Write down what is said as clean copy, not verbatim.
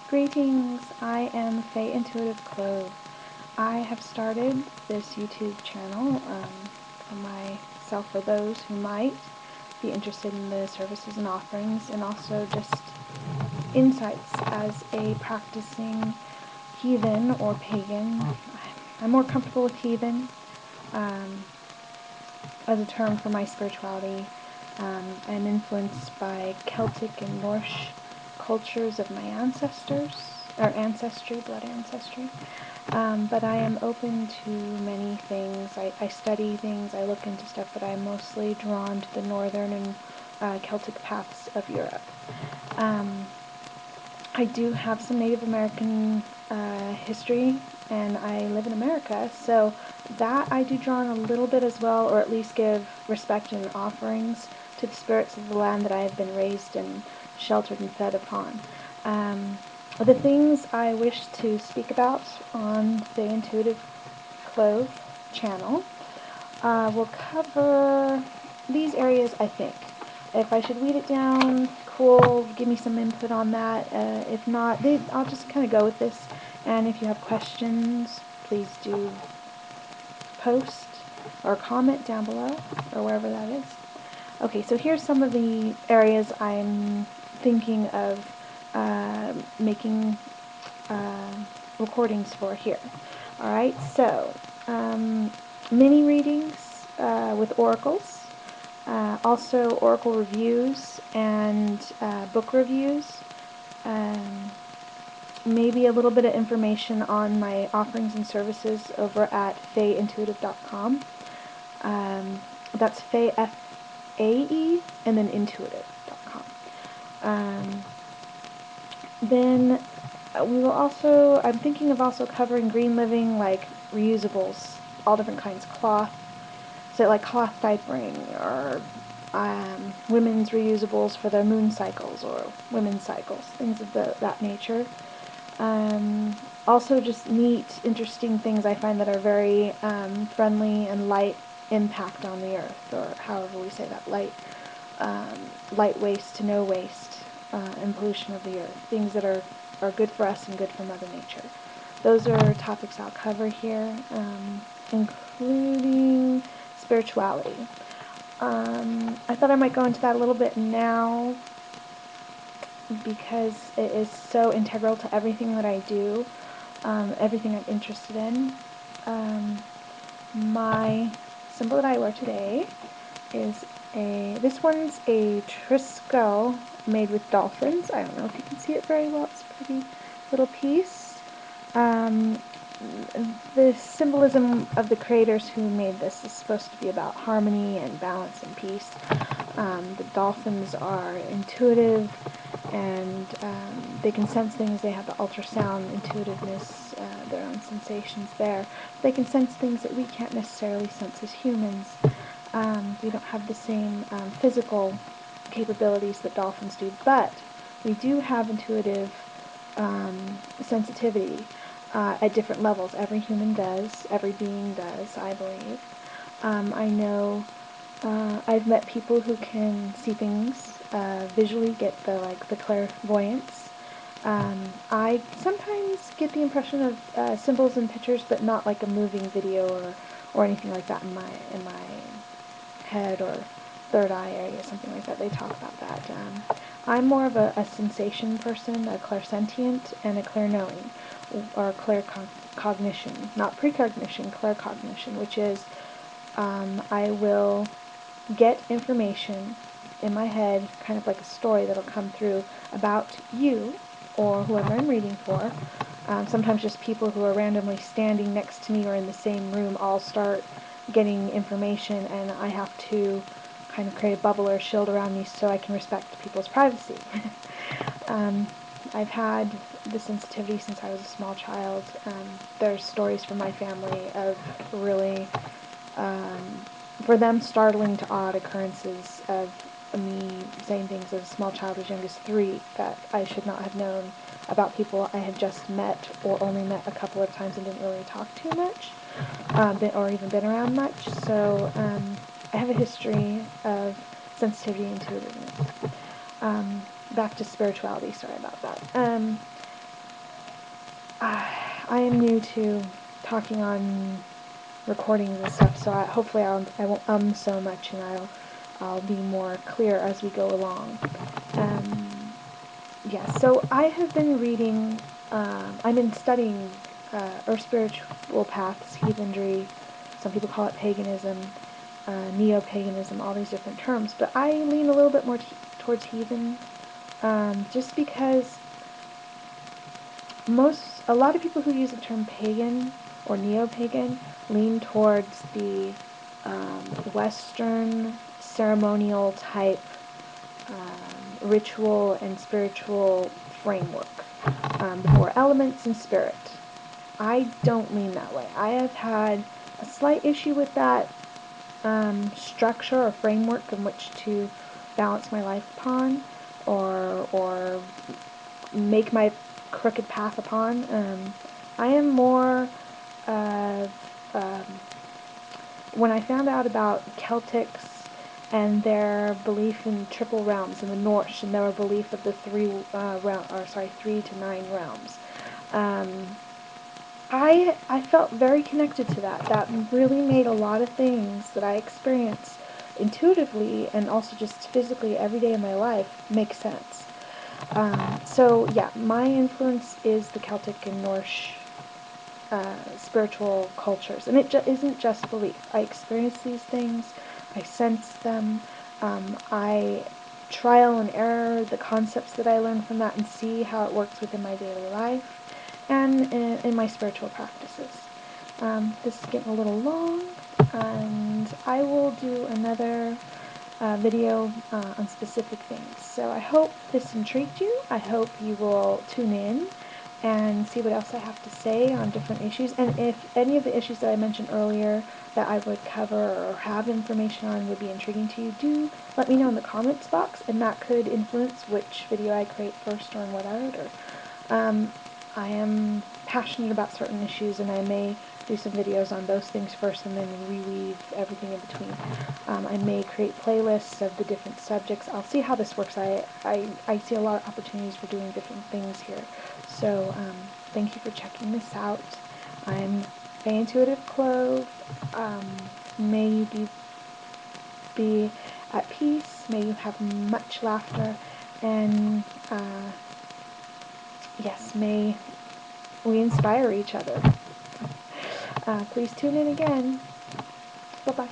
Greetings, I am Faye Intuitive Clove. I have started this YouTube channel for myself, for those who might be interested in the services and offerings, and also just insights as a practicing heathen or pagan. I'm more comfortable with heathen as a term for my spirituality. I'm influenced by Celtic and Norse cultures of my ancestors, or ancestry, blood ancestry. But I am open to many things. I study things, I look into stuff, but I'm mostly drawn to the northern and Celtic paths of Europe. I do have some Native American history, and I live in America, so that I do draw on a little bit as well, or at least give respect and offerings to the spirits of the land that I have been raised and sheltered and fed upon. The things I wish to speak about on the Intuitive Clove channel will cover these areas, I think. If I should weed it down, cool, give me some input on that. If not, I'll just kind of go with this. And if you have questions, please do post or comment down below, or wherever that is. Okay, so here's some of the areas I'm thinking of making recordings for here. Alright, so mini readings with oracles, also oracle reviews and book reviews, maybe a little bit of information on my offerings and services over at fayeintuitive.com. That's Faye, F-A-E, and then intuitive.com. Then we will also, I'm thinking of also covering green living, like reusables, all different kinds, cloth, so like cloth diapering, or women's reusables for their moon cycles or women's cycles, things of that nature. Also just neat, interesting things I find that are very friendly and light impact on the earth, or however we say that, light waste to no waste, and pollution of the earth, things that are good for us and good for Mother Nature. Those are topics I'll cover here, including spirituality. I thought I might go into that a little bit now because it is so integral to everything that I do, everything I'm interested in. My symbol that I wear today is this one's a Triskel made with dolphins. I don't know if you can see it very well. It's a pretty little piece. The symbolism of the creators who made this is supposed to be about harmony and balance and peace. The dolphins are intuitive, and they can sense things. They have the ultrasound intuitiveness, their own sensations there. They can sense things that we can't necessarily sense as humans. We don't have the same physical capabilities that dolphins do, but we do have intuitive sensitivity at different levels. Every human does, every being does, I believe. I know I've met people who can see things visually, get the clairvoyance. I sometimes get the impression of symbols and pictures, but not like a moving video or anything like that in my head or third eye area, something like that. They talk about that. I'm more of a sensation person, a clairsentient, and a clairknowing, or claircognition, not precognition, claircognition, which is I will get information in my head, kind of like a story that'll come through about you or whoever I'm reading for. Sometimes just people who are randomly standing next to me or in the same room all start getting information, and I have to kind of create a bubble or a shield around me so I can respect people's privacy. I've had the sensitivity since I was a small child. There's stories from my family of really, for them, startling to odd occurrences of me saying things as a small child, as young as 3, that I should not have known about people I had just met or only met a couple of times and didn't really talk too much, or even been around much. So I have a history of sensitivity and intuitiveness. Back to spirituality, sorry about that. I am new to talking on recordings and stuff, so hopefully I won't so much, and I'll be more clear as we go along. Yeah, so I have been reading, I've been studying Earth spiritual paths, heathenry, some people call it paganism, neo-paganism, all these different terms, but I lean a little bit more towards heathen, just because a lot of people who use the term pagan or neo-pagan lean towards the Western ceremonial type ritual and spiritual framework, the four elements and spirit. I don't lean that way. I have had a slight issue with that structure or framework in which to balance my life upon, or make my crooked path upon. I am more of when I found out about Celtics and their belief in triple realms in the Norse and their belief of the 3 to 9 realms. I felt very connected to that. That really made a lot of things that I experience intuitively and also just physically every day in my life make sense. So yeah, my influence is the Celtic and Norse spiritual cultures, and it isn't just belief. I experience these things, I sense them, I trial and error the concepts that I learn from that and see how it works within my daily life and in my spiritual practices. This is getting a little long, and I will do another video on specific things. So I hope this intrigued you. I hope you will tune in and see what else I have to say on different issues. And if any of the issues that I mentioned earlier that I would cover or have information on would be intriguing to you, do let me know in the comments box, and that could influence which video I create first or in what order. I am passionate about certain issues, and I may do some videos on those things first and then reweave everything in between. I may create playlists of the different subjects. I'll see how this works. I see a lot of opportunities for doing different things here. So thank you for checking this out. I'm Faye Intuitive Clove. May you be at peace. May you have much laughter. And yes, may we inspire each other. Please tune in again. Bye-bye.